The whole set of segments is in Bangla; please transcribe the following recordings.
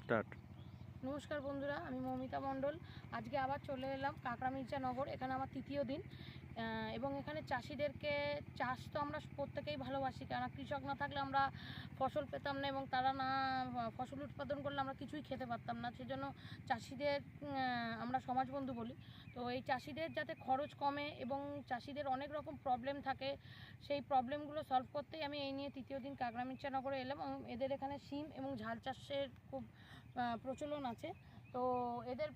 স্টার্ট। নমস্কার বন্ধুরা, আমি মৌমিতা মণ্ডল। আজকে আবার চলে এলাম কাঁকড়া মির্জানগর। এখানে আমার তৃতীয় দিন এবং এখানে চাষিদেরকে, চাষ তো আমরা প্রত্যেকেই ভালোবাসি, কেননা কৃষক না থাকলে আমরা ফসল পেতাম না এবং তারা না ফসল উৎপাদন করলে আমরা কিছুই খেতে পারতাম না। সেজন্য চাষিদের আমরা সমাজবন্ধু বলি। তো এই চাষিদের যাতে খরচ কমে এবং চাষিদের অনেক রকম প্রবলেম থাকে, সেই প্রবলেমগুলো সলভ করতেই আমি এই নিয়ে তৃতীয় দিন কাঁকড়া মির্জানগরে এলাম। এবং এদের এখানে শিম এবং ঝাল চাষের খুব প্রচলন আছে। তো এদের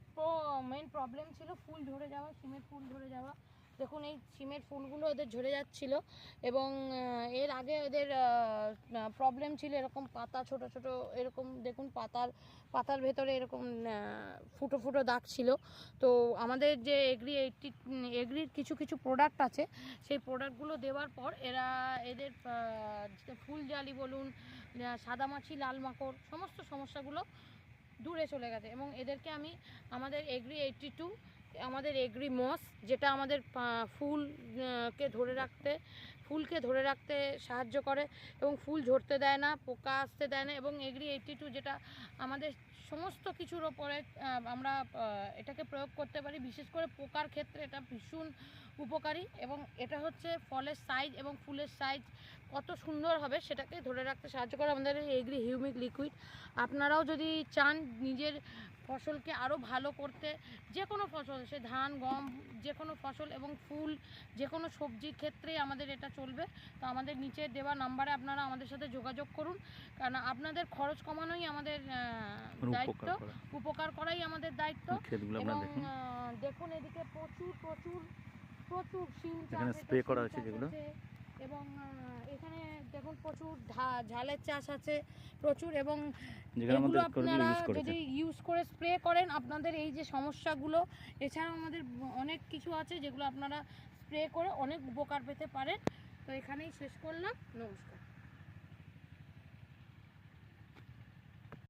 মেন প্রবলেম ছিল ফুল ঝরে যাওয়া, শিমের ফুল ঝরে যাওয়া। দেখুন এই শিমের ফুলগুলো এদের ঝরে যাচ্ছিল এবং এর আগে এদের প্রবলেম ছিল এরকম পাতা ছোট ছোট, এরকম দেখুন পাতার ভেতরে এরকম ফুটো ফুটো দাগ ছিল। তো আমাদের যে এগ্রির কিছু কিছু প্রোডাক্ট আছে, সেই প্রোডাক্টগুলো দেওয়ার পর এদের ফুল জালি বলুন, সাদামাছি, লাল মাকড়, সমস্ত সমস্যাগুলো দূরে চলে গেছে। এবং এদেরকে আমি আমাদের এগ্রি 82, আমাদের এগ্রি মস, যেটা আমাদের ফুলকে ধরে রাখতে সাহায্য করে এবং ফুল ঝরতে দেয় না, পোকা আসতে দেয় না। এবং এগ্রি 82 যেটা আমাদের সমস্ত কিছুর ওপরে আমরা এটাকে প্রয়োগ করতে পারি, বিশেষ করে পোকার ক্ষেত্রে এটা ভীষণ উপকারী। এবং এটা হচ্ছে ফলের সাইজ এবং ফুলের সাইজ কত সুন্দর হবে সেটাকে ধরে রাখতে সাহায্য করে আমাদের এগ্রি হিউমিক লিকুইড। আপনারাও যদি চান নিজের ফসলকে আরও ভালো করতে, যে কোনো ফসল, সে ধান, গম, যে কোনো ফসল এবং ফুল, যে কোনো সবজির ক্ষেত্রে আমাদের এটা চলবে। তো আমাদের নিচে দেওয়া নাম্বারে আপনারা আমাদের সাথে যোগাযোগ করুন, কারণ আপনাদের খরচ কমানোই আমাদের দায়িত্ব, উপকার করাই আমাদের দায়িত্ব। এবং দেখুন এদিকে প্রচুর প্রচুর প্রচুর শিম চাষ স্প্রে করা হয়েছে যেগুলো, এবং এখানে দেখুন প্রচুর ঝালের চাষ আছে প্রচুর। এবং এগুলো আপনারা যদি ইউজ করে স্প্রে করেন, আপনাদের এই যে সমস্যাগুলো, এছাড়াও আমাদের অনেক কিছু আছে যেগুলো আপনারা স্প্রে করে অনেক উপকার পেতে পারেন। তো এখানেই শেষ করলাম, নমস্কার।